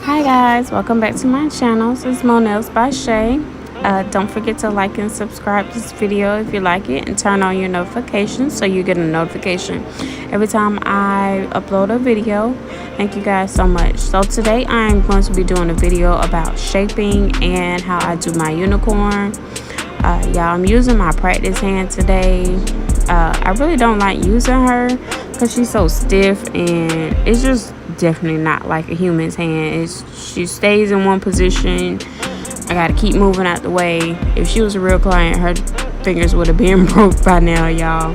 Hi guys, welcome back to my channel. This is Mo Nails by Shay. Don't forget to like and subscribe to this video if you like it, and turn on your notifications so you get a notification every time I upload a video. Thank you guys so much. So today I'm going to be doing a video about shaping and how I do my unicorn. Y'all, I'm using my practice hand today. I really don't like using her because she's so stiff, and it's just definitely not like a human's hand. She stays in one position. I gotta keep moving out the way. If she was a real client, her fingers would have been broke by now, y'all.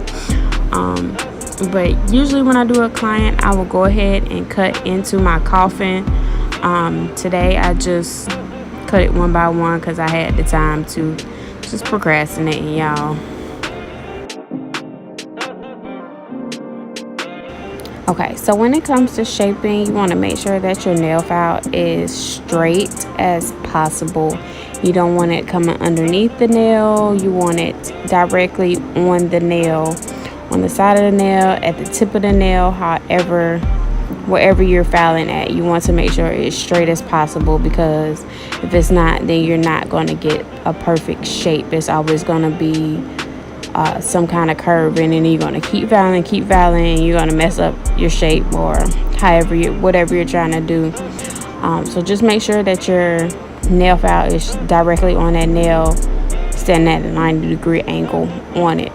But usually when I do a client, I will go ahead and cut into my coffin. Today I just cut it one by one because I had the time to just procrastinate, y'all. Okay, so when it comes to shaping, you want to make sure that your nail file is straight as possible. You don't want it coming underneath the nail. You want it directly on the nail, on the side of the nail, at the tip of the nail, wherever you're filing at. You want to make sure it's straight as possible, because if it's not, then you're not going to get a perfect shape. It's always going to be some kind of curve, and then you're going to keep filing, and you're going to mess up your shape, or whatever you're trying to do. So just make sure that your nail file is directly on that nail, standing at a 90-degree angle on it.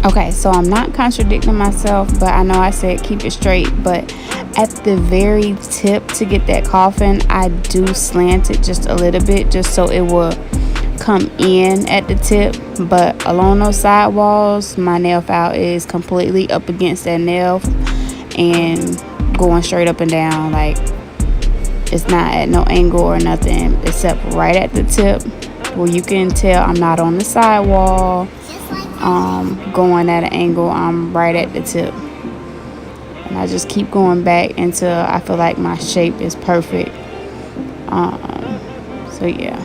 Okay, so I'm not contradicting myself, but I know I said keep it straight, but at the very tip to get that coffin, I do slant it just a little bit, just so it will come in at the tip. But along those side walls, my nail file is completely up against that nail and going straight up and down. Like, it's not at no angle or nothing, except right at the tip where you can tell I'm not on the side wall going at an angle. I'm right at the tip, and I just keep going back until I feel like my shape is perfect. So yeah.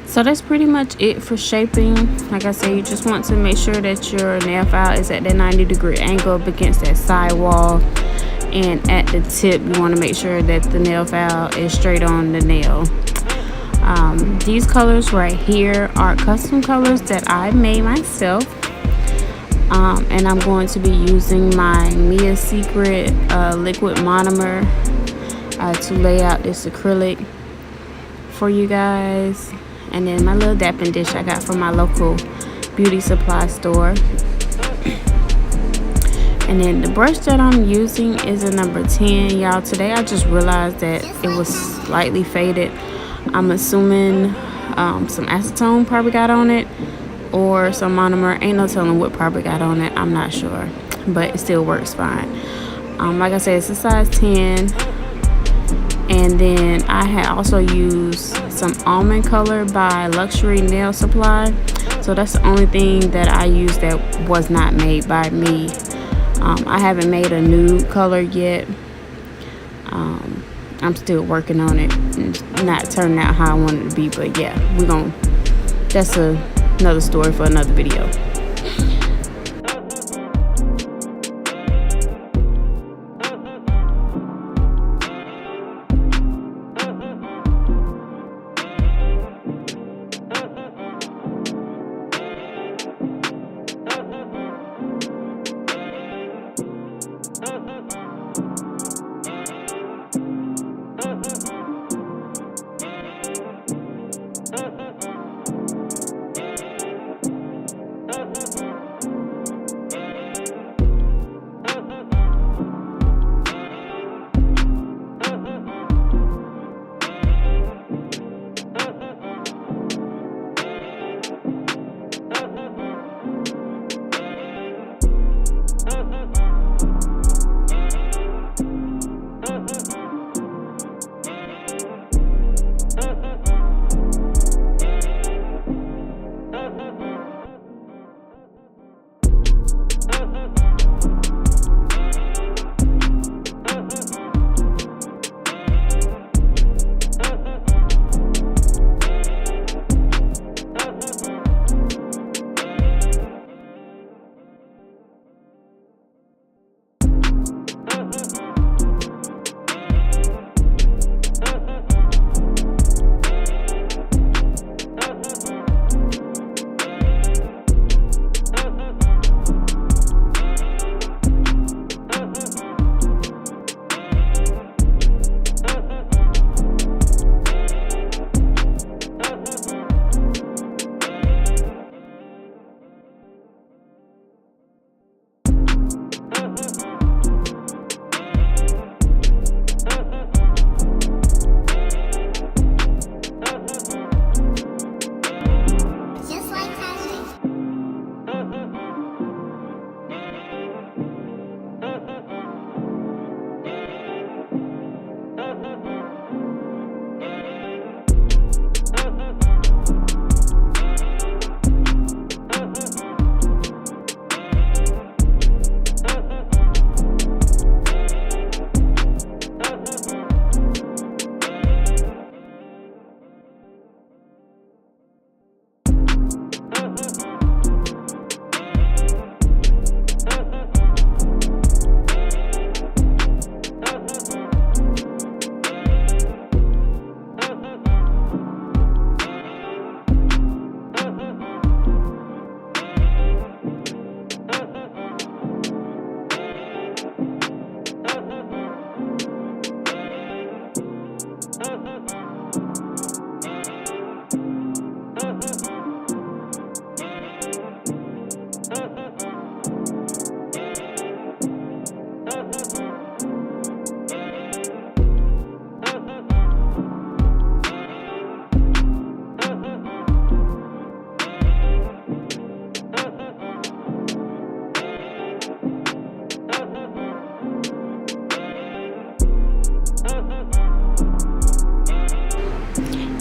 So that's pretty much it for shaping. Like I said, you just want to make sure that your nail file is at that 90-degree angle up against that side wall, and at the tip you want to make sure that the nail file is straight on the nail. These colors right here are custom colors that I made myself. and I'm going to be using my Mia Secret liquid monomer to lay out this acrylic for you guys. And then my little dapping dish I got from my local beauty supply store. And then the brush that I'm using is a number 10. Y'all, today I just realized that it was slightly faded. I'm assuming some acetone probably got on it, or some monomer. Ain't no telling what probably got on it. I'm not sure, but it still works fine. Like I said, it's a size 10. And then I had also used some almond color by Luxury Nail Supply. So that's the only thing that I used that was not made by me. I haven't made a nude color yet. I'm still working on it. It's not turning out how I want it to be, but yeah, that's another story for another video.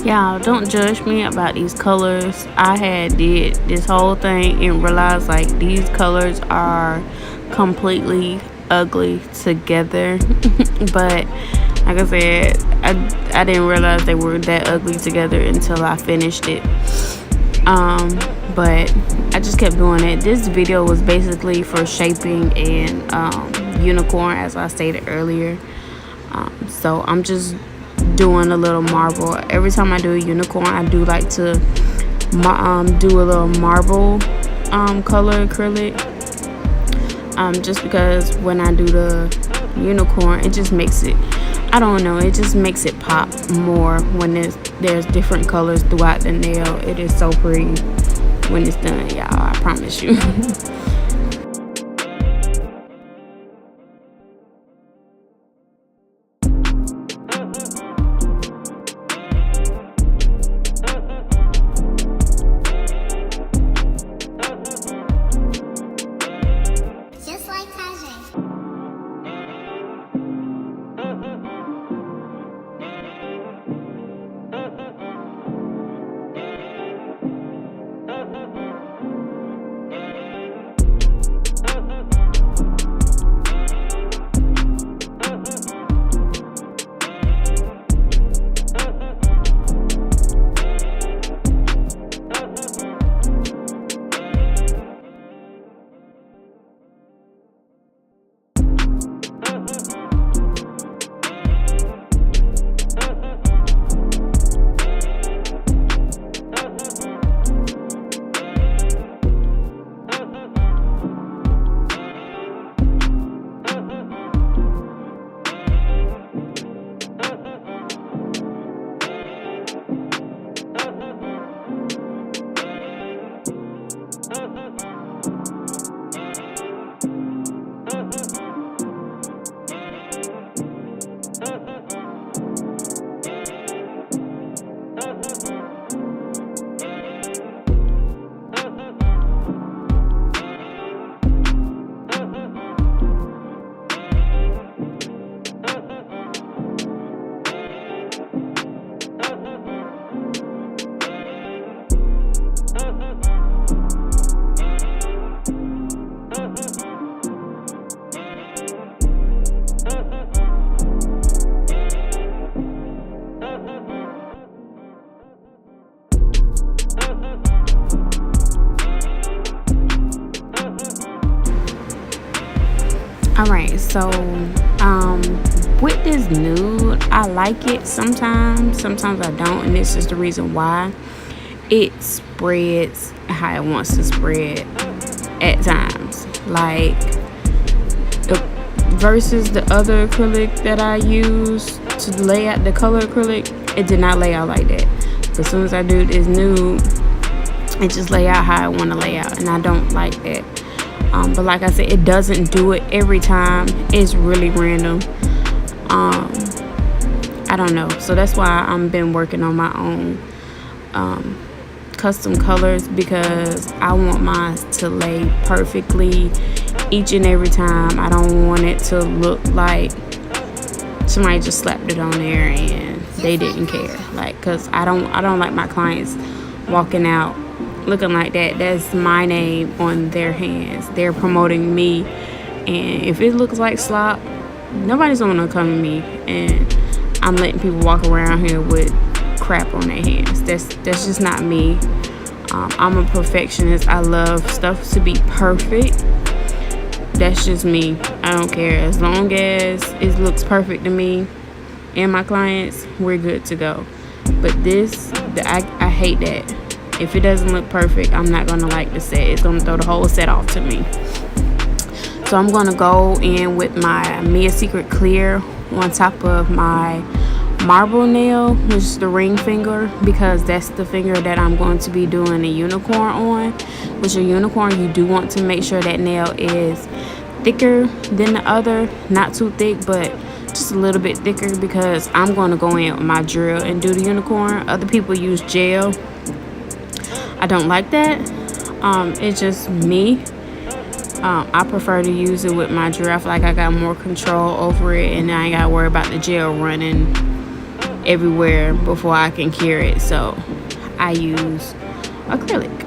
Y'all, don't judge me about these colors. I had did this whole thing and realized like these colors are completely ugly together. But like I said, I didn't realize they were that ugly together until I finished it. But I just kept doing it. This video was basically for shaping and unicorn, as I stated earlier. So I'm just doing a little marble. Every time I do a unicorn, I do like to do a little marble color acrylic, just because when I do the unicorn, it just makes it I don't know, it just makes it pop more when there's different colors throughout the nail. It is so pretty when it's done, y'all, I promise you. Just like Tajay. Alright, so with this nude, I like it sometimes I don't, and this is the reason why. It spreads how it wants to spread at times, like versus the other acrylic that I use to lay out the color acrylic. It did not lay out like that. As soon as I do this nude, it just lay out how I want to lay out, and I don't like that. But like I said, it doesn't do it every time. It's really random. I don't know, so that's why I've been working on my own custom colors, because I want mine to lay perfectly each and every time. I don't want it to look like somebody just slapped it on there and they didn't care, like, because I don't like my clients walking out looking like that. That's my name on their hands. They're promoting me, and if it looks like slop, nobody's gonna come to me, and I'm letting people walk around here with crap on their hands. That's just not me. I'm a perfectionist. I love stuff to be perfect. That's just me. I don't care. As long as it looks perfect to me and my clients, we're good to go. But this, I hate that. If it doesn't look perfect, I'm not gonna like the set. It's gonna throw the whole set off to me. So I'm gonna go in with my Mia Secret Clear on top of my marble nail, which is the ring finger, because that's the finger that I'm going to be doing a unicorn on. With your unicorn, you do want to make sure that nail is thicker than the other, not too thick, but just a little bit thicker, because I'm going to go in with my drill and do the unicorn. Other people use gel. I don't like that. It's just me. I prefer to use it with my drill. I feel like I got more control over it, and I ain't got to worry about the gel running everywhere before I can cure it. So I use acrylic.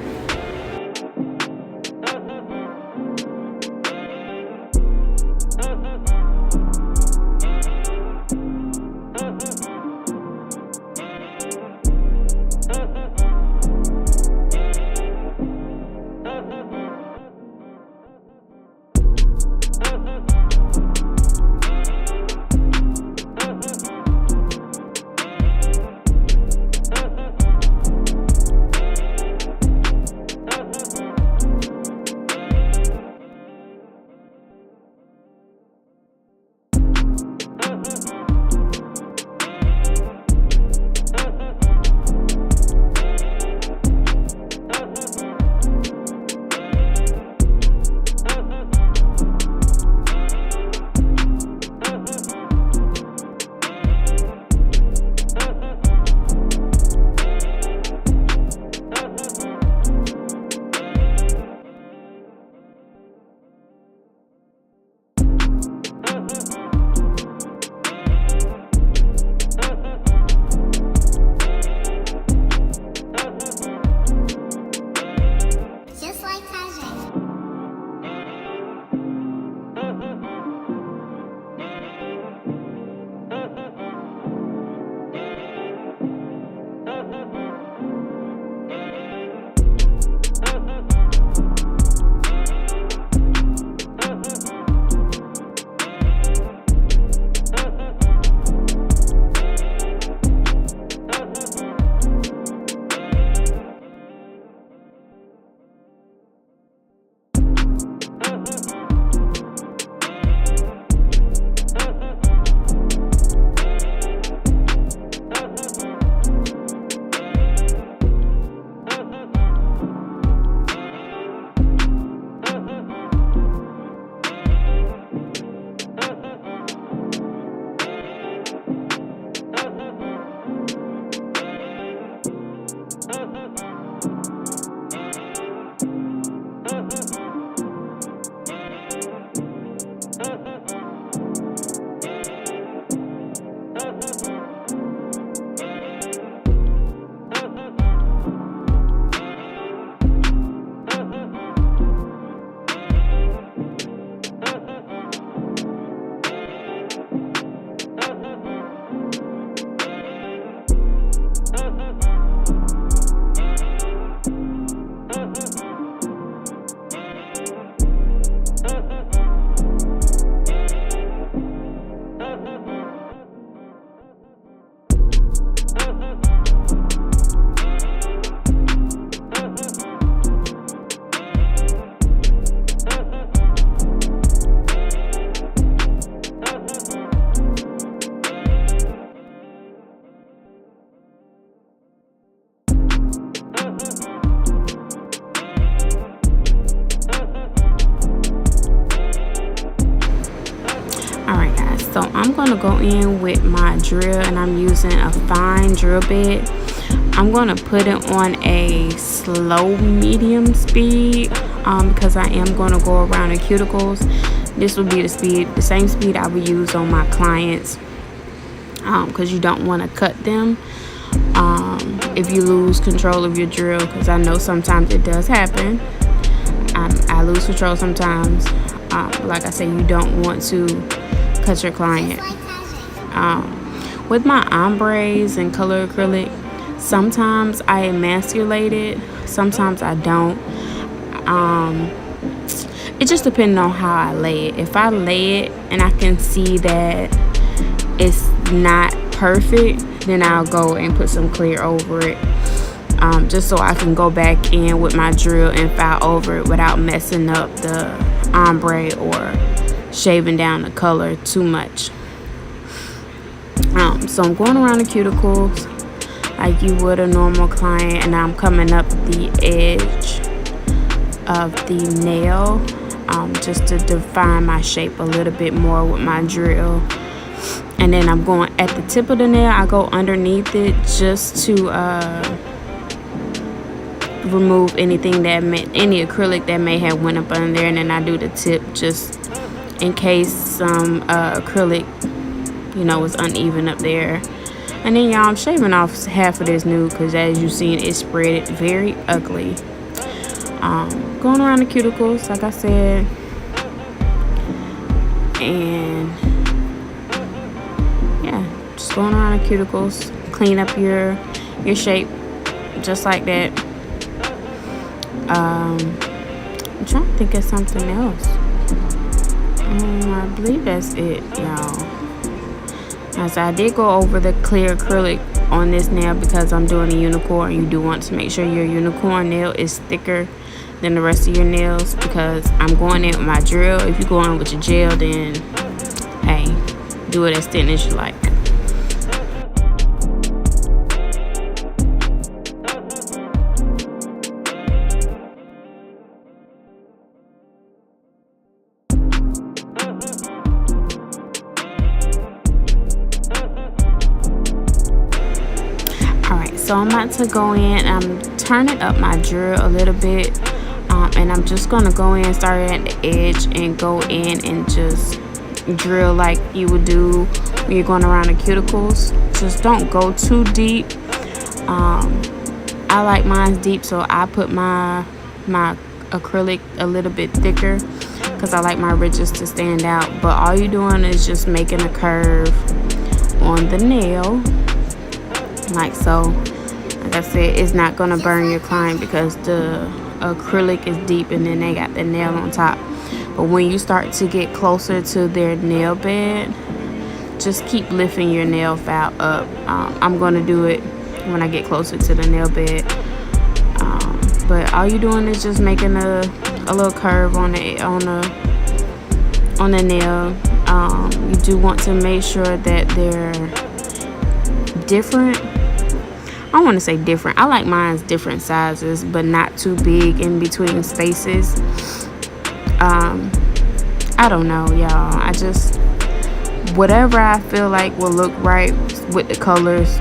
I'm going to go in with my drill, and I'm using a fine drill bit. I'm going to put it on a slow medium speed because I am going to go around the cuticles. This will be the same speed I would use on my clients because you don't want to cut them if you lose control of your drill, because I know sometimes it does happen. I lose control sometimes. Like I said, you don't want to cut your client. With my ombres and color acrylic, sometimes I emasculate it, sometimes I don't. It just depends on how I lay it. If I lay it and I can see that it's not perfect, then I'll go and put some clear over it, just so I can go back in with my drill and file over it without messing up the ombre or shaving down the color too much. So I'm going around the cuticles like you would a normal client, and I'm coming up the edge of the nail just to define my shape a little bit more with my drill. And then I'm going at the tip of the nail, I go underneath it just to remove anything any acrylic that may have went up under there, and then I do the tip just in case some acrylic was uneven up there. And then y'all, I'm shaving off half of this nude because as you seen, it spread very ugly. Going around the cuticles like I said, and yeah, just going around the cuticles, clean up your shape just like that. I'm trying to think of something else. I believe that's it, y'all. So I did go over the clear acrylic on this nail because I'm doing a unicorn. You do want to make sure your unicorn nail is thicker than the rest of your nails, because I'm going in with my drill. If you go in with your gel, then hey, do it as thin as you like. So I'm about to go in, I'm turning up my drill a little bit, and I'm just going to go in, start at the edge, and go in and just drill like you would do when you're going around the cuticles. Just don't go too deep. I like mine deep, so I put my acrylic a little bit thicker because I like my ridges to stand out. But all you're doing is just making a curve on the nail like so. Like I said, it's not going to burn your client because the acrylic is deep and then they got the nail on top. But when you start to get closer to their nail bed, just keep lifting your nail file up. I'm going to do it when I get closer to the nail bed. But all you're doing is just making a little curve on the nail. You do want to make sure that they're different. I want to say different. I like mine's different sizes, but not too big in between spaces. I don't know, y'all. I just, whatever I feel like will look right with the colors,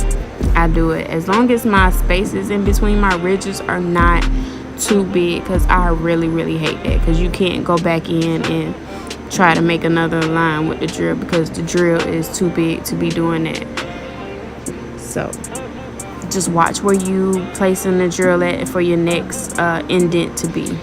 I do it. As long as my spaces in between my ridges are not too big, because I really, really hate that. Because you can't go back in and try to make another line with the drill because the drill is too big to be doing that. So just watch where you placing the drill at for your next indent to be.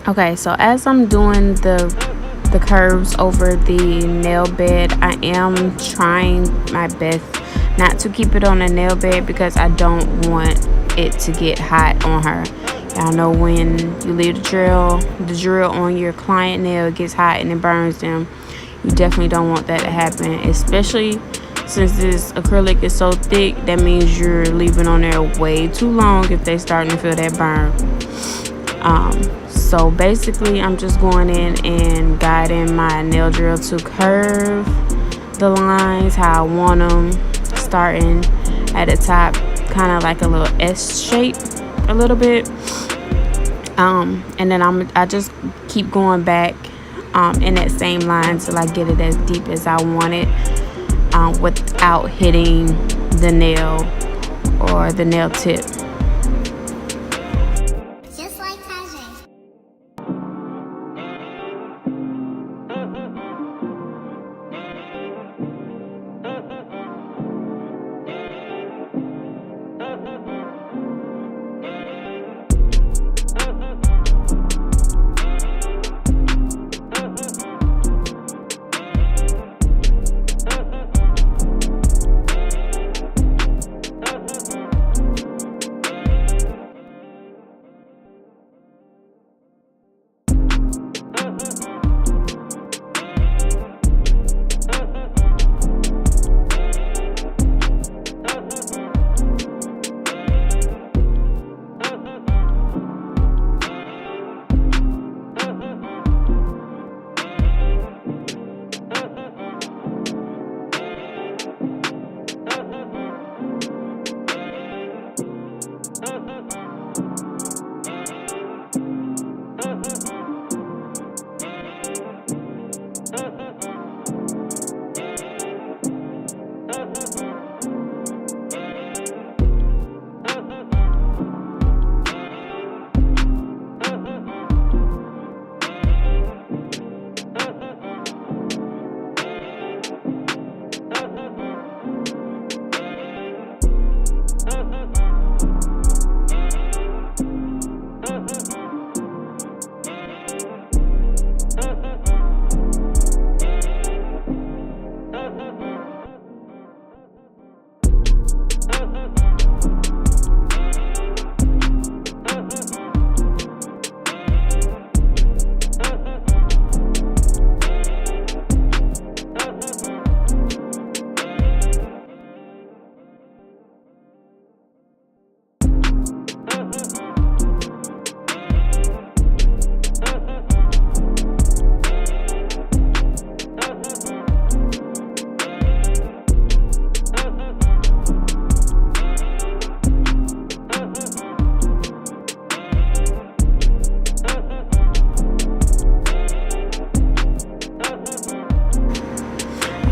Okay, so as I'm doing the curves over the nail bed, I am trying my best not to keep it on the nail bed because I don't want it to get hot on her. I know when you leave the drill on your client nail, it gets hot and it burns them. You definitely don't want that to happen, especially since this acrylic is so thick. That means you're leaving on there way too long if they're starting to feel that burn. So basically I'm just going in and guiding my nail drill to curve the lines how I want them, starting at the top, kind of like a little S shape a little bit. And then I just keep going back in that same line till I get it as deep as I want it, without hitting the nail or the nail tip. Just like Tajay.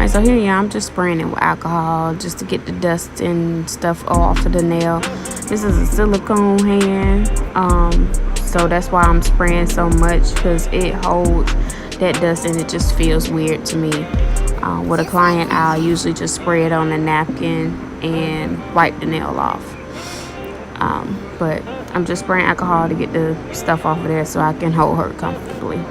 So here, yeah, I'm just spraying it with alcohol just to get the dust and stuff off of the nail. This is a silicone hand, so that's why I'm spraying so much, because it holds that dust and it just feels weird to me. With a client, I'll usually just spray it on a napkin and wipe the nail off. But I'm just spraying alcohol to get the stuff off of there so I can hold her comfortably.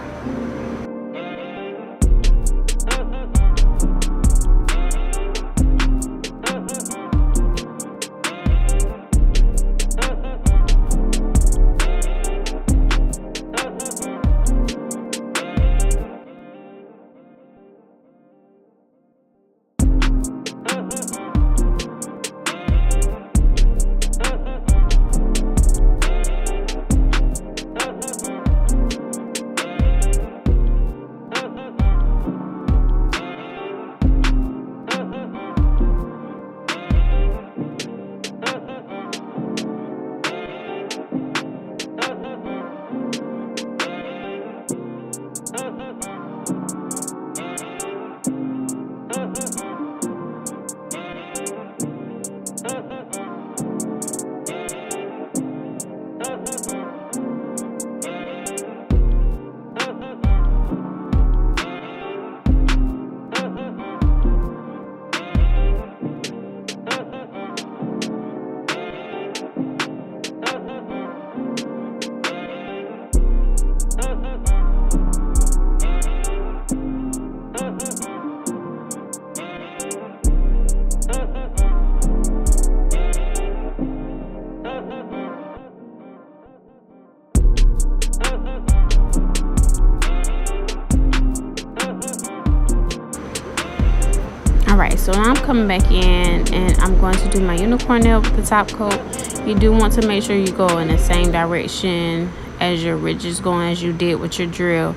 so now I'm coming back in and I'm going to do my unicorn nail with the top coat. You do want to make sure you go in the same direction as your ridges going as you did with your drill,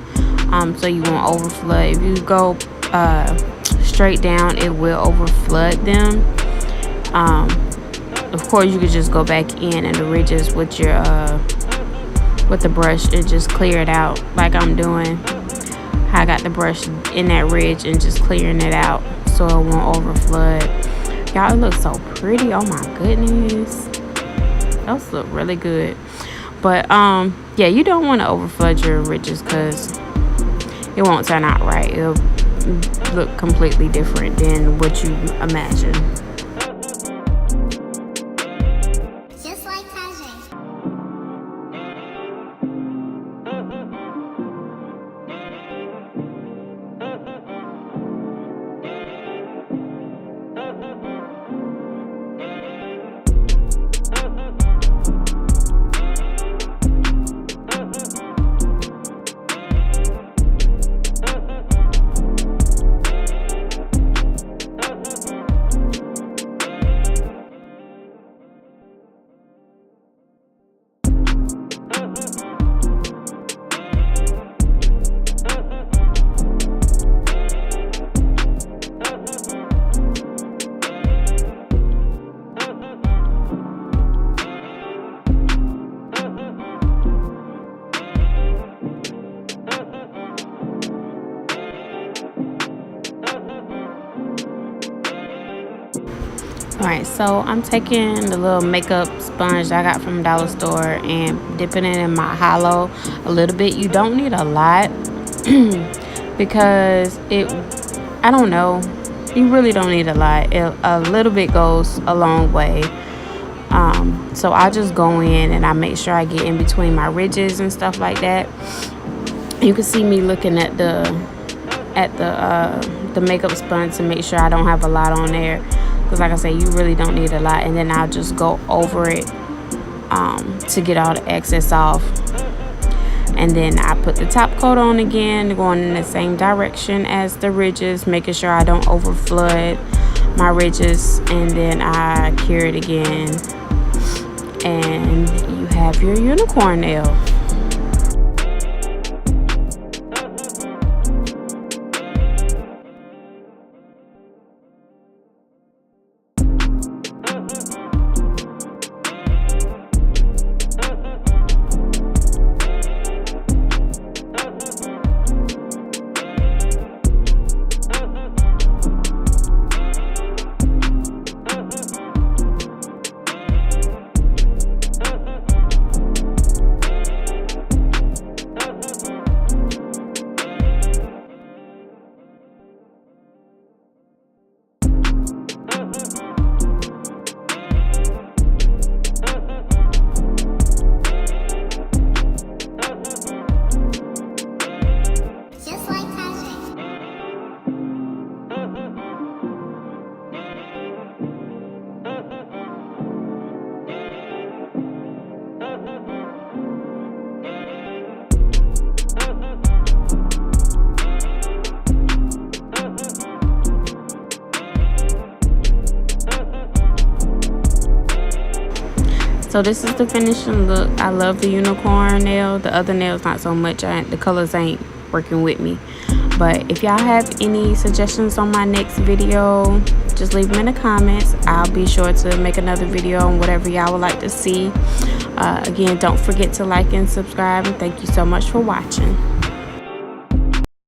so you won't overflood. If you go straight down, it will overflood them. Of course, you could just go back in the ridges with your with the brush and just clear it out like I'm doing. I got the brush in that ridge and just clearing it out so it won't overflood. Y'all, it looks so pretty. Oh my goodness, those look really good. But yeah, you don't want to overflood your ridges because it won't turn out right. It'll look completely different than what you imagine. Just like Tajay. Alright, so I'm taking the little makeup sponge I got from Dollar Store and dipping it in my hollow a little bit. You don't need a lot because I don't know, you really don't need a lot. A little bit goes a long way. So I just go in and I make sure I get in between my ridges and stuff like that. You can see me looking at the makeup sponge to make sure I don't have a lot on there. Because like I say, you really don't need a lot. And then I'll just go over it to get all the excess off. And then I put the top coat on again, going in the same direction as the ridges, making sure I don't overflood my ridges. And then I cure it again. And you have your unicorn nail. Just like Tajay. So this is the finishing look. I love the unicorn nail. The other nails not so much. The colors ain't working with me. But if y'all have any suggestions on my next video, just leave them in the comments. I'll be sure to make another video on whatever y'all would like to see. Again, don't forget to like and subscribe, and thank you so much for watching.